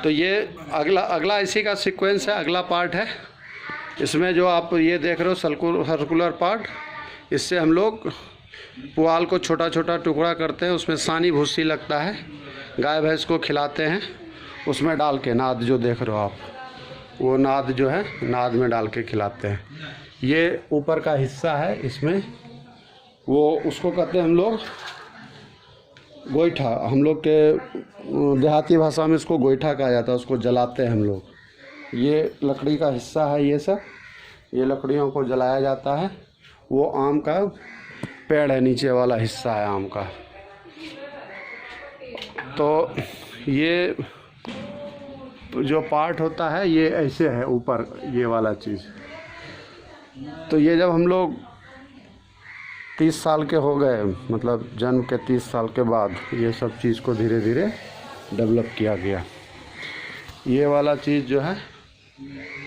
तो ये अगला इसी का सीक्वेंस है, अगला पार्ट है। इसमें जो आप ये देख रहे हो सर्कुलर पार्ट, इससे हम लोग पुआल को छोटा छोटा टुकड़ा करते हैं, उसमें सानी भूसी लगता है, गाय भैंस को खिलाते हैं, उसमें डाल के नाद जो देख रहे हो आप, वो नाद जो है नाद में डाल के खिलाते हैं। ये ऊपर का हिस्सा है, इसमें वो उसको कहते हैं हम लोग गोईठा, हम लोग के देहाती भाषा में इसको गोईठा कहा जाता है, उसको जलाते हैं हम लोग। ये लकड़ी का हिस्सा है, ये सब ये लकड़ियों को जलाया जाता है। वो आम का पेड़ है, नीचे वाला हिस्सा है आम का। तो ये जो पार्ट होता है ये ऐसे है ऊपर, ये वाला चीज़। तो ये जब हम लोग 30 साल के हो गए, मतलब जन्म के 30 साल के बाद, ये सब चीज़ को धीरे धीरे डेवलप किया गया। ये वाला चीज़ जो है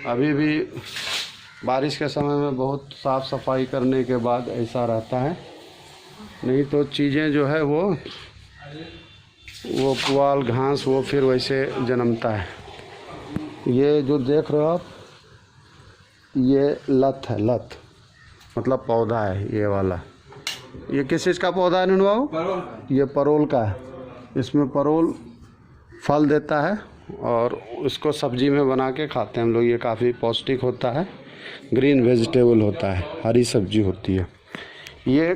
अभी भी बारिश के समय में बहुत साफ़ सफाई करने के बाद ऐसा रहता है, नहीं तो चीज़ें जो है वो पुआल घास वो फिर वैसे जन्मता है। ये जो देख रहे हो आप, ये लत है, लत मतलब पौधा है ये वाला। ये किस चीज़ का पौधा है नुनू बाबू? ये परोल का है। इसमें परोल फल देता है और उसको सब्जी में बना के खाते हैं हम लोग। ये काफ़ी पौष्टिक होता है, ग्रीन वेजिटेबल होता है, हरी सब्जी होती है। ये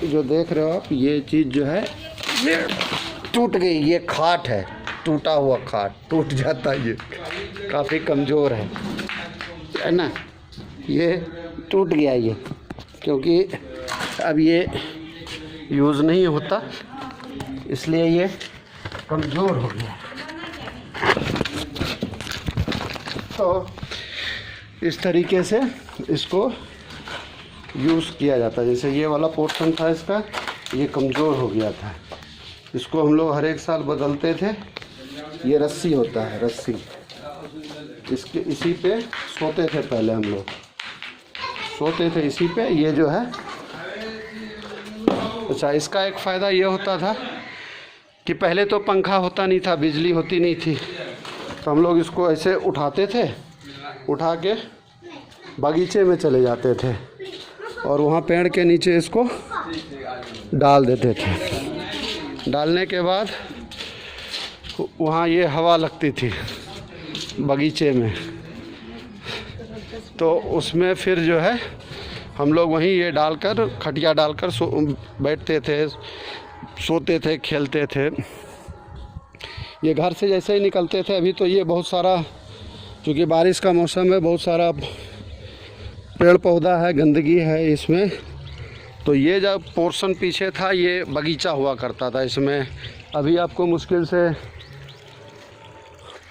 जो देख रहे हो आप, ये चीज़ जो है ये टूट गई। ये खाट है, टूटा हुआ खाट, टूट जाता है, ये काफ़ी कमज़ोर है ना। ये टूट गया ये, क्योंकि अब ये यूज़ नहीं होता, इसलिए ये कमज़ोर हो गया। तो इस तरीके से इसको यूज़ किया जाता है। जैसे ये वाला पोर्शन था इसका, ये कमज़ोर हो गया था, इसको हम लोग हर एक साल बदलते थे। ये रस्सी होता है, रस्सी, इसके इसी पे सोते थे पहले हम लोग, सोते थे इसी पे। ये जो है अच्छा, इसका एक फ़ायदा ये होता था कि पहले तो पंखा होता नहीं था, बिजली होती नहीं थी, तो हम लोग इसको ऐसे उठाते थे, उठा के बगीचे में चले जाते थे और वहाँ पेड़ के नीचे इसको डाल देते थे। डालने के बाद वहाँ ये हवा लगती थी बगीचे में, तो उसमें फिर जो है हम लोग वहीं ये डालकर, खटिया डालकर बैठते थे, सोते थे, खेलते थे। ये घर से जैसे ही निकलते थे, अभी तो ये बहुत सारा, क्योंकि बारिश का मौसम है, बहुत सारा पेड़ पौधा है, गंदगी है इसमें। तो ये जब पोर्शन पीछे था, ये बगीचा हुआ करता था इसमें। अभी आपको मुश्किल से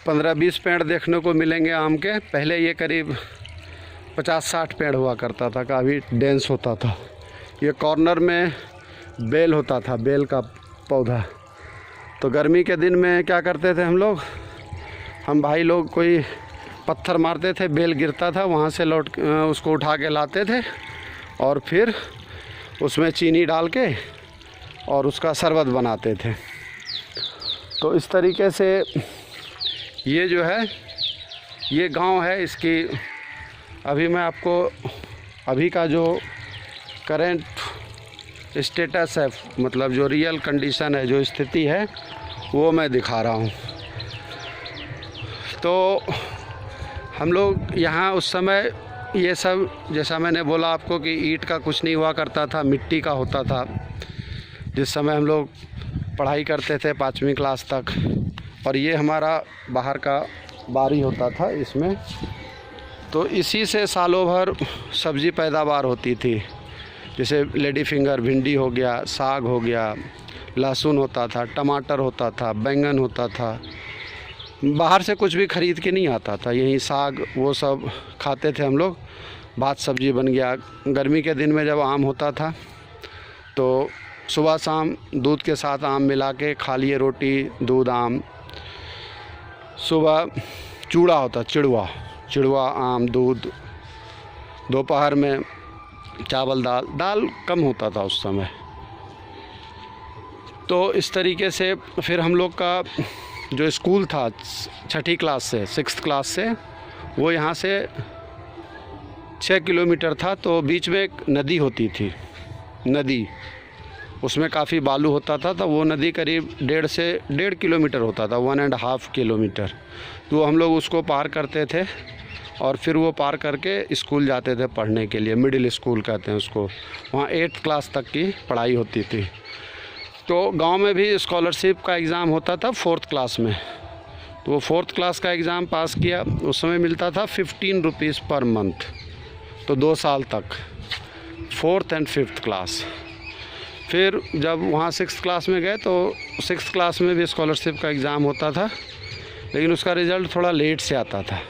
15-20 पेड़ देखने को मिलेंगे आम के। पहले ये करीब 50-60 पेड़ हुआ करता था, काफ़ी डेंस होता था। ये कॉर्नर में बेल होता था, बेल का पौधा। तो गर्मी के दिन में क्या करते थे हम भाई लोग, कोई पत्थर मारते थे, बेल गिरता था, वहाँ से उसको उठा के लाते थे और फिर उसमें चीनी डाल के और उसका शरबत बनाते थे। तो इस तरीके से ये जो है, ये गांव है। इसकी अभी मैं आपको अभी का जो करेंट स्टेटस है, मतलब जो रियल कंडीशन है, जो स्थिति है, वो मैं दिखा रहा हूँ। तो हम लोग यहाँ उस समय ये सब, जैसा मैंने बोला आपको कि ईंट का कुछ नहीं हुआ करता था, मिट्टी का होता था। जिस समय हम लोग पढ़ाई करते थे 5वीं क्लास तक, और ये हमारा बाहर का बारी होता था इसमें। तो इसी से सालों भर सब्ज़ी पैदावार होती थी, जैसे लेडी फिंगर, भिंडी हो गया, साग हो गया, लहसुन होता था, टमाटर होता था, बैंगन होता था। बाहर से कुछ भी ख़रीद के नहीं आता था, यही साग वो सब खाते थे हम लोग। भात सब्जी बन गया। गर्मी के दिन में जब आम होता था तो सुबह शाम दूध के साथ आम मिला के खा लिए, रोटी दूध आम। सुबह चूड़ा होता, चिड़वा आम दूध। दोपहर में चावल दाल कम होता था उस समय। तो इस तरीके से फिर हम लोग का जो स्कूल था 6ठी क्लास से 6th क्लास से, वो यहाँ से 6 किलोमीटर था। तो बीच में एक नदी होती थी, नदी, उसमें काफ़ी बालू होता था। तो वो नदी करीब 1.5 किलोमीटर होता था, 1.5 किलोमीटर। तो हम लोग उसको पार करते थे और फिर वो पार करके स्कूल जाते थे पढ़ने के लिए। मिडिल स्कूल कहते हैं उसको। वहाँ 8th क्लास तक की पढ़ाई होती थी। तो गांव में भी स्कॉलरशिप का एग्ज़ाम होता था 4th क्लास में। तो वो 4th क्लास का एग्ज़ाम पास किया, उस समय मिलता था 15 रुपीज़ पर मंथ। तो 2 साल तक, 4th and 5th क्लास। फिर जब वहाँ 6th क्लास में गए तो 6th क्लास में भी स्कॉलरशिप का एग्ज़ाम होता था, लेकिन उसका रिज़ल्ट थोड़ा लेट से आता था।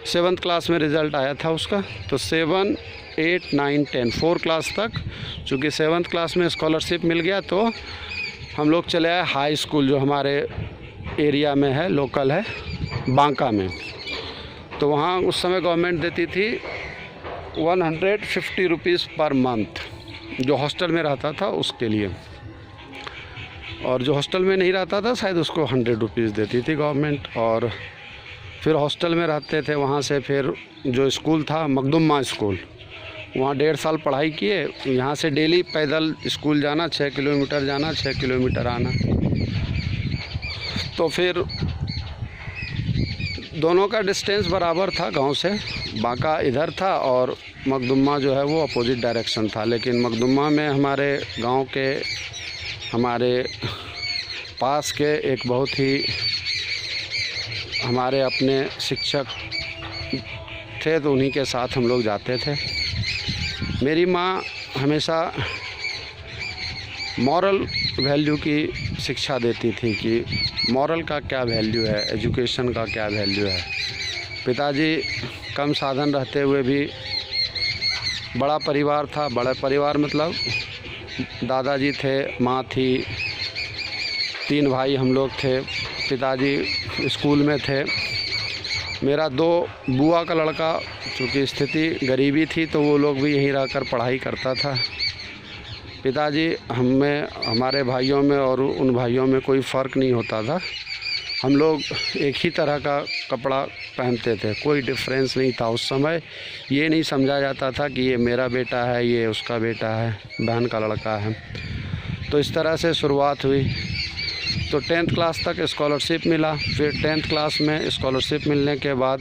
7th क्लास में रिज़ल्ट आया था उसका। तो 7, 8, 9, 10 4 क्लास तक, चूँकि 7th क्लास में स्कॉलरशिप मिल गया तो हम लोग चले आए हाई स्कूल, जो हमारे एरिया में है, लोकल है, बांका में। तो वहाँ उस समय गवर्नमेंट देती थी 150 रुपीज़ पर मंथ, जो हॉस्टल में रहता था उसके लिए। और जो हॉस्टल में नहीं रहता था शायद उसको 100 रुपीज़ देती थी गवर्नमेंट। और फिर हॉस्टल में रहते थे, वहाँ से फिर जो स्कूल था मखदुम्मा स्कूल, वहाँ 1.5 साल पढ़ाई किए। यहाँ से डेली पैदल स्कूल जाना, 6 किलोमीटर जाना, 6 किलोमीटर आना। तो फिर दोनों का डिस्टेंस बराबर था गांव से। बांका इधर था और मखदुम्मा जो है वो अपोजिट डायरेक्शन था। लेकिन मखदुम्मा में हमारे गांव के, हमारे पास के एक बहुत ही हमारे अपने शिक्षक थे, तो उन्हीं के साथ हम लोग जाते थे। मेरी माँ हमेशा मॉरल वैल्यू की शिक्षा देती थी कि मॉरल का क्या वैल्यू है, एजुकेशन का क्या वैल्यू है। पिताजी कम साधन रहते हुए भी, बड़ा परिवार था, बड़ा परिवार मतलब दादाजी थे, माँ थी, 3 भाई हम लोग थे, पिताजी स्कूल में थे। मेरा 2 बुआ का लड़का, चूँकि स्थिति गरीबी थी तो वो लोग भी यहीं रहकर पढ़ाई करता था। पिताजी हमें, हमारे भाइयों में और उन भाइयों में कोई फ़र्क नहीं होता था। हम लोग एक ही तरह का कपड़ा पहनते थे, कोई डिफरेंस नहीं था। उस समय ये नहीं समझा जाता था कि ये मेरा बेटा है, ये उसका बेटा है, बहन का लड़का है। तो इस तरह से शुरुआत हुई। तो 10th क्लास तक स्कॉलरशिप मिला। फिर 10th क्लास में स्कॉलरशिप मिलने के बाद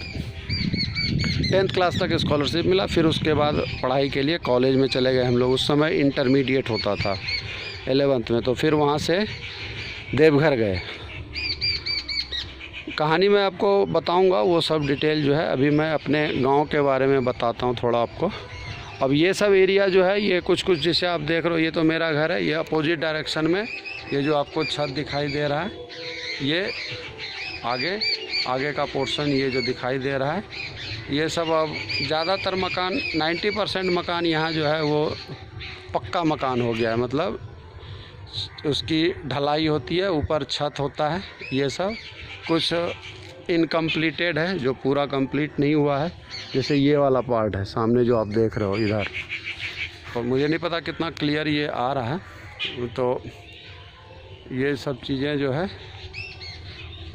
10th क्लास तक स्कॉलरशिप मिला। फिर उसके बाद पढ़ाई के लिए कॉलेज में चले गए हम लोग। उस समय इंटरमीडिएट होता था 11th में। तो फिर वहाँ से देवघर गए। कहानी मैं आपको बताऊंगा, वो सब डिटेल जो है। अभी मैं अपने गांव के बारे में बताता हूं थोड़ा आपको। अब ये सब एरिया जो है, ये कुछ जैसे आप देख रहे हो, ये तो मेरा घर है। ये अपोजिट डायरेक्शन में ये जो आपको छत दिखाई दे रहा है, ये आगे का पोर्शन ये जो दिखाई दे रहा है, ये सब अब ज़्यादातर मकान 90% मकान यहाँ जो है वो पक्का मकान हो गया है। मतलब उसकी ढलाई होती है, ऊपर छत होता है। ये सब कुछ इनकम्प्लीटेड है, जो पूरा कंप्लीट नहीं हुआ है। जैसे ये वाला पार्ट है सामने जो आप देख रहे हो इधर, और मुझे नहीं पता कितना क्लियर ये आ रहा है। तो ये सब चीज़ें जो है,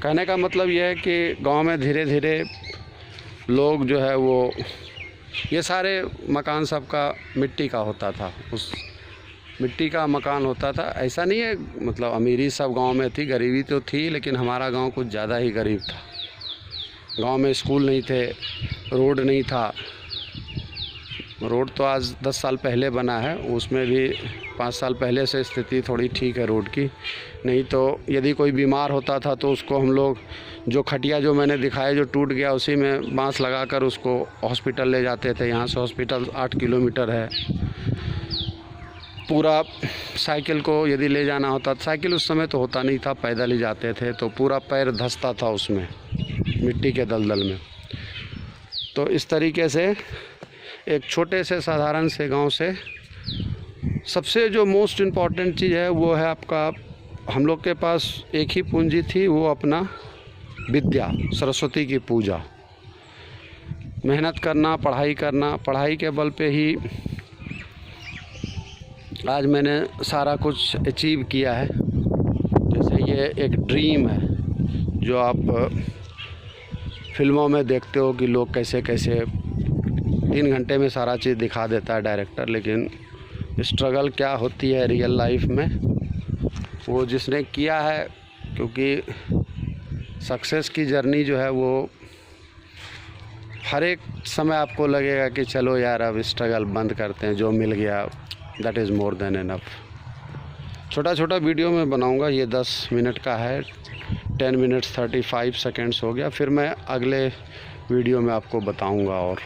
कहने का मतलब ये है कि गांव में धीरे धीरे लोग जो है वो, ये सारे मकान सबका मिट्टी का होता था। उस मिट्टी का मकान होता था। ऐसा नहीं है मतलब अमीरी सब गांव में थी, गरीबी तो थी, लेकिन हमारा गांव कुछ ज़्यादा ही गरीब था। गांव में स्कूल नहीं थे, रोड नहीं था। रोड तो आज 10 साल पहले बना है, उसमें भी 5 साल पहले से स्थिति थोड़ी ठीक है रोड की। नहीं तो यदि कोई बीमार होता था तो उसको हम लोग, जो खटिया जो मैंने दिखाया जो टूट गया, उसी में बांस लगाकर उसको हॉस्पिटल ले जाते थे। यहाँ से हॉस्पिटल 8 किलोमीटर है। पूरा साइकिल को यदि ले जाना होता, साइकिल उस समय तो होता नहीं था, पैदल ही जाते थे, तो पूरा पैर धंसता था उसमें, मिट्टी के दलदल में। तो इस तरीके से एक छोटे से साधारण से गांव से सबसे जो मोस्ट इम्पॉर्टेंट चीज़ है वो है आपका, हम लोग के पास एक ही पूंजी थी, वो अपना विद्या, सरस्वती की पूजा, मेहनत करना, पढ़ाई करना। पढ़ाई के बल पे ही आज मैंने सारा कुछ अचीव किया है। ये एक ड्रीम है जो आप फिल्मों में देखते हो कि लोग कैसे कैसे 3 घंटे में सारा चीज़ दिखा देता है डायरेक्टर, लेकिन स्ट्रगल क्या होती है रियल लाइफ में वो जिसने किया है, क्योंकि सक्सेस की जर्नी जो है वो हर एक समय आपको लगेगा कि चलो यार अब स्ट्रगल बंद करते हैं, जो मिल गया that is more than enough. छोटा छोटा वीडियो मैं बनाऊंगा, ये 10 मिनट का है, 10 मिनट्स 35 सेकेंड्स हो गया, फिर मैं अगले वीडियो में आपको बताऊंगा और